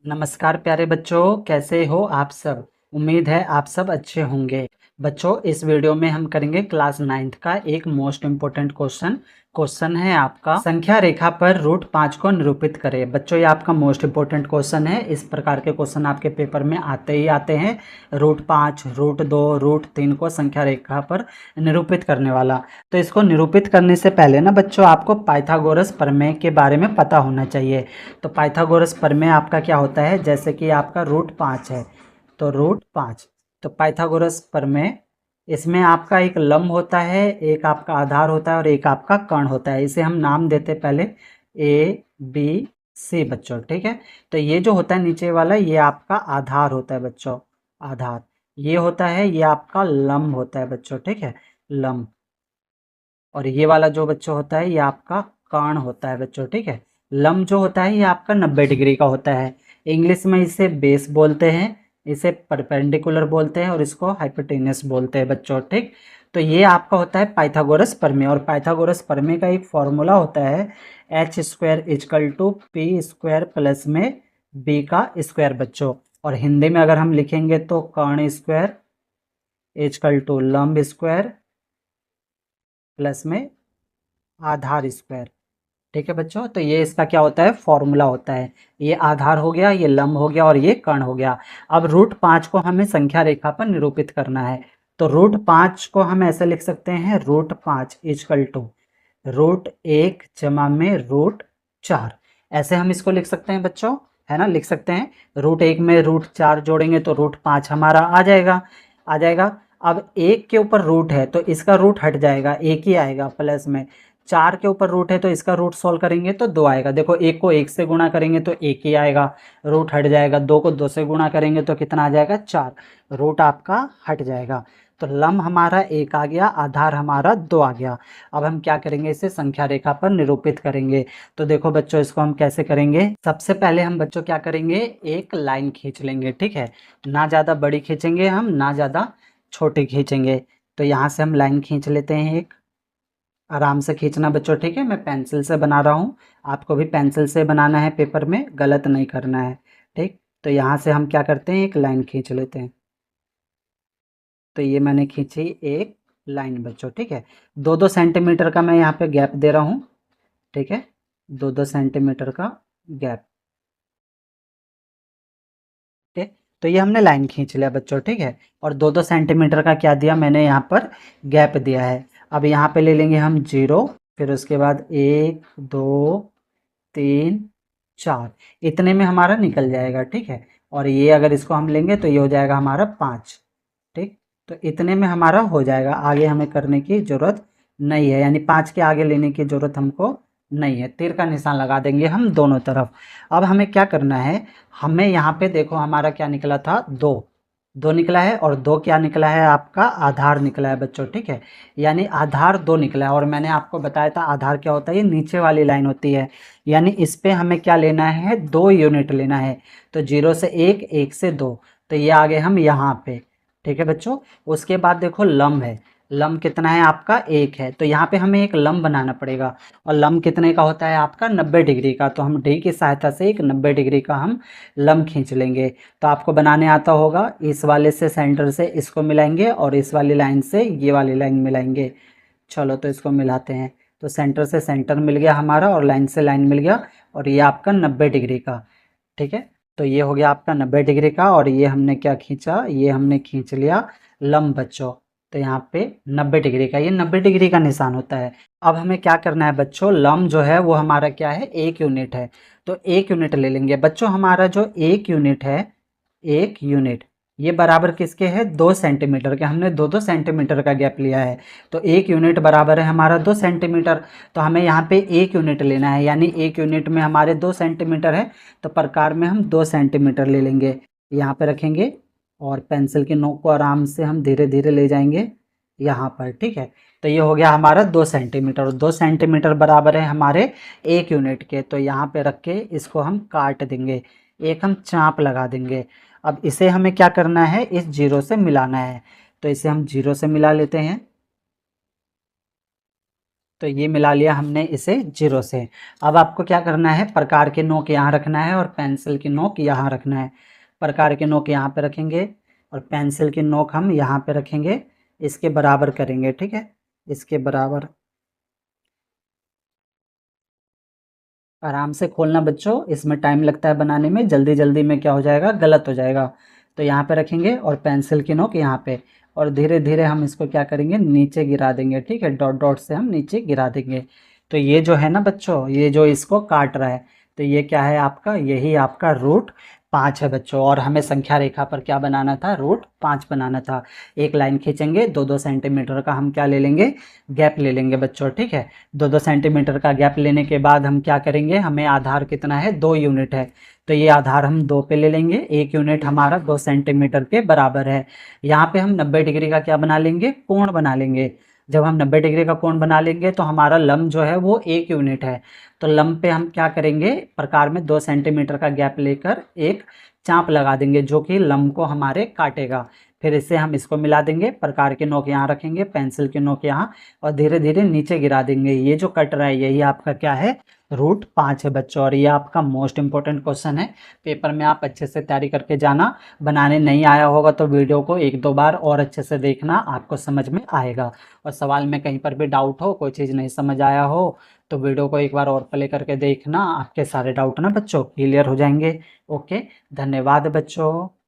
नमस्कार प्यारे बच्चों, कैसे हो आप सब। उम्मीद है आप सब अच्छे होंगे। बच्चों, इस वीडियो में हम करेंगे क्लास 9th का एक मोस्ट इम्पोर्टेंट क्वेश्चन है आपका, संख्या रेखा पर रूट 5 को निरूपित करें। बच्चों, ये आपका मोस्ट इम्पोर्टेंट क्वेश्चन है। इस प्रकार के क्वेश्चन आपके पेपर में आते ही आते हैं। रूट 5, रूट 2, रूट 3 को संख्या रेखा पर निरूपित करने वाला। तो इसको निरूपित करने से पहले ना बच्चों, आपको पाइथागोरस प्रमेय के बारे में पता होना चाहिए। तो पाइथागोरस प्रमेय आपका क्या होता है, जैसे कि आपका रूट 5 है तो रूट 5, तो पाइथागोरस प्रमेय, इसमें आपका एक लंब होता है, एक आपका आधार होता है और एक आपका कर्ण होता है। इसे हम नाम देते पहले ए बी सी बच्चों, ठीक है। तो ये जो होता है नीचे वाला, ये आपका आधार होता है बच्चों, आधार। ये होता है, ये आपका लंब होता है बच्चों, ठीक है, लंब। और ये वाला जो बच्चों होता है, ये आपका कर्ण होता है बच्चों, ठीक है। लंब जो होता है, ये आपका 90 डिग्री का होता है। इंग्लिश में इसे बेस बोलते हैं, इसे परपेंडिकुलर बोलते हैं और इसको हाइपोटेनस बोलते हैं बच्चों, ठीक। तो ये आपका होता है पाइथागोरस प्रमेय। और पाइथागोरस प्रमेय का एक फॉर्मूला होता है H square equal to P square plus में बी का स्क्वायर बच्चों। और हिंदी में अगर हम लिखेंगे तो कर्ण स्क्वायर इजकल टू लंब स्क्वायर प्लस में आधार स्क्वायर, ठीक है बच्चों। तो ये इसका क्या होता है, फॉर्मूला होता है। ये आधार हो गया, ये लंब हो गया और ये कर्ण हो गया। अब रूट 5 को हमें संख्या रेखा पर निरूपित करना है। तो रूट 5 को हम ऐसे लिख सकते हैं, रूट 5 इजकल टू रूट 1 जमा में रूट 4। ऐसे हम इसको लिख सकते हैं बच्चों, है ना, लिख सकते हैं। रूट 1 में रूट 4 जोड़ेंगे तो रूट 5 हमारा आ जाएगा, आ जाएगा। अब एक के ऊपर रूट है तो इसका रूट हट जाएगा, एक ही आएगा प्लस में। 4 के ऊपर रूट है तो इसका रूट सॉल्व करेंगे तो 2 आएगा। देखो, एक को 1 से गुणा करेंगे तो 1 ही आएगा, रूट हट जाएगा। 2 को 2 से गुणा करेंगे तो कितना आ जाएगा, 4, रूट आपका हट जाएगा। तो लंब हमारा 1 आ गया, आधार हमारा 2 आ गया। अब हम क्या करेंगे, इसे संख्या रेखा पर निरूपित करेंगे। तो देखो बच्चों, इसको हम कैसे करेंगे। सबसे पहले हम बच्चों क्या करेंगे, एक लाइन खींच लेंगे, ठीक है। ना ज़्यादा बड़ी खींचेंगे हम, ना ज़्यादा छोटी खींचेंगे। तो यहाँ से हम लाइन खींच लेते हैं एक। आराम से खींचना बच्चों, ठीक है। मैं पेंसिल से बना रहा हूँ, आपको भी पेंसिल से बनाना है, पेपर में गलत नहीं करना है, ठीक। तो यहाँ से हम क्या करते हैं, एक लाइन खींच लेते हैं। तो ये मैंने खींची एक लाइन बच्चों, ठीक है। 2-2 सेंटीमीटर का मैं यहाँ पे गैप दे रहा हूँ, ठीक है, 2-2 सेंटीमीटर का गैप, ठीक है। तो ये हमने लाइन खींच लिया बच्चों, ठीक है। और 2-2 सेंटीमीटर का क्या दिया मैंने, यहाँ पर गैप दिया है। अब यहाँ पे ले लेंगे हम 0, फिर उसके बाद 1 2 3 4, इतने में हमारा निकल जाएगा, ठीक है। और ये अगर इसको हम लेंगे तो ये हो जाएगा हमारा 5, ठीक। तो इतने में हमारा हो जाएगा, आगे हमें करने की ज़रूरत नहीं है, यानी 5 के आगे लेने की ज़रूरत हमको नहीं है। तीर का निशान लगा देंगे हम दोनों तरफ। अब हमें क्या करना है, हमें यहाँ पे देखो हमारा क्या निकला था, 2, 2 निकला है। और 2 क्या निकला है, आपका आधार निकला है बच्चों, ठीक है। यानी आधार 2 निकला है। और मैंने आपको बताया था आधार क्या होता है, ये नीचे वाली लाइन होती है। यानी इस पे हमें क्या लेना है, 2 यूनिट लेना है। तो 0 से 1, 1 से 2, तो ये आ गए हम यहाँ पे, ठीक है बच्चों। उसके बाद देखो लंब है, लंब कितना है आपका, 1 है। तो यहाँ पे हमें एक लंब बनाना पड़ेगा। और लंब कितने का होता है आपका, 90 डिग्री का। तो हम डी की सहायता से एक 90 डिग्री का हम लंब खींच लेंगे। तो आपको बनाने आता होगा, इस वाले से सेंटर से इसको मिलाएंगे और इस वाली लाइन से ये वाली लाइन मिलाएंगे। चलो तो इसको मिलाते हैं। तो सेंटर से सेंटर मिल गया हमारा और लाइन से लाइन मिल गया। और ये आपका 90 डिग्री का, ठीक है। तो ये हो गया आपका 90 डिग्री का। और ये हमने क्या खींचा, ये हमने खींच लिया लंब बच्चों। तो यहाँ पे 90 डिग्री का, ये 90 डिग्री का निशान होता है। अब हमें क्या करना है बच्चों, लंब जो है वो हमारा क्या है, 1 यूनिट है। तो 1 यूनिट ले लेंगे बच्चों। हमारा जो 1 यूनिट है, 1 यूनिट, ये बराबर किसके है, 2 सेंटीमीटर के। हमने 2-2 सेंटीमीटर का गैप लिया है। तो 1 यूनिट बराबर है हमारा 2 सेंटीमीटर। तो हमें यहाँ पे 1 यूनिट लेना है, यानी 1 यूनिट में हमारे 2 सेंटीमीटर है। तो प्रकार में हम 2 सेंटीमीटर ले लेंगे, यहाँ पे रखेंगे। और पेंसिल की नोक को आराम से हम धीरे धीरे ले जाएंगे यहाँ पर, ठीक है। तो ये हो गया हमारा 2 सेंटीमीटर। 2 सेंटीमीटर बराबर है हमारे 1 यूनिट के। तो यहाँ पे रख के इसको हम काट देंगे, एक हम चाप लगा देंगे। अब इसे हमें क्या करना है, इस 0 से मिलाना है। तो इसे हम 0 से मिला लेते हैं। तो ये मिला लिया हमने इसे 0 से। अब आपको क्या करना है, प्रकार के नोक यहाँ रखना है और पेंसिल की नोक यहाँ रखना है। प्रकार के नोक यहाँ पे रखेंगे और पेंसिल की नोक हम यहाँ पे रखेंगे, इसके बराबर करेंगे, ठीक है, इसके बराबर। आराम से खोलना बच्चों, इसमें टाइम लगता है बनाने में, जल्दी जल्दी में क्या हो जाएगा, गलत हो जाएगा। तो यहाँ पे रखेंगे और पेंसिल की नोक यहाँ पे, और धीरे धीरे हम इसको क्या करेंगे, नीचे गिरा देंगे, ठीक है, डॉट डॉट से हम नीचे गिरा देंगे। तो ये जो है ना बच्चों, ये जो इसको काट रहा है, तो ये क्या है आपका, यही आपका रूट 5 है बच्चों। और हमें संख्या रेखा पर क्या बनाना था, रूट 5 बनाना था। एक लाइन खींचेंगे, 2-2 सेंटीमीटर का हम क्या ले लेंगे, गैप ले लेंगे बच्चों, ठीक है। 2-2 सेंटीमीटर का गैप लेने के बाद हम क्या करेंगे, हमें आधार कितना है, 2 यूनिट है, तो ये आधार हम 2 पे ले लेंगे। 1 यूनिट हमारा 2 सेंटीमीटर के बराबर है। यहाँ पे हम 90 डिग्री का क्या बना लेंगे, कोण बना लेंगे। जब हम 90 डिग्री का कोण बना लेंगे तो हमारा लंब जो है वो 1 यूनिट है। तो लंब पे हम क्या करेंगे, प्रकार में 2 सेंटीमीटर का गैप लेकर एक चाप लगा देंगे जो कि लंब को हमारे काटेगा। फिर इससे हम इसको मिला देंगे, प्रकार के नोक यहाँ रखेंगे, पेंसिल के नोक यहाँ, और धीरे धीरे नीचे गिरा देंगे। ये जो कट रहा है यही आपका क्या है, रूट 5 है बच्चों। और ये आपका मोस्ट इंपॉर्टेंट क्वेश्चन है, पेपर में आप अच्छे से तैयारी करके जाना। बनाने नहीं आया होगा तो वीडियो को 1-2 बार और अच्छे से देखना, आपको समझ में आएगा। और सवाल में कहीं पर भी डाउट हो, कोई चीज़ नहीं समझ आया हो, तो वीडियो को एक बार और प्ले करके देखना, आपके सारे डाउट ना बच्चों क्लियर हो जाएंगे। ओके, धन्यवाद बच्चों।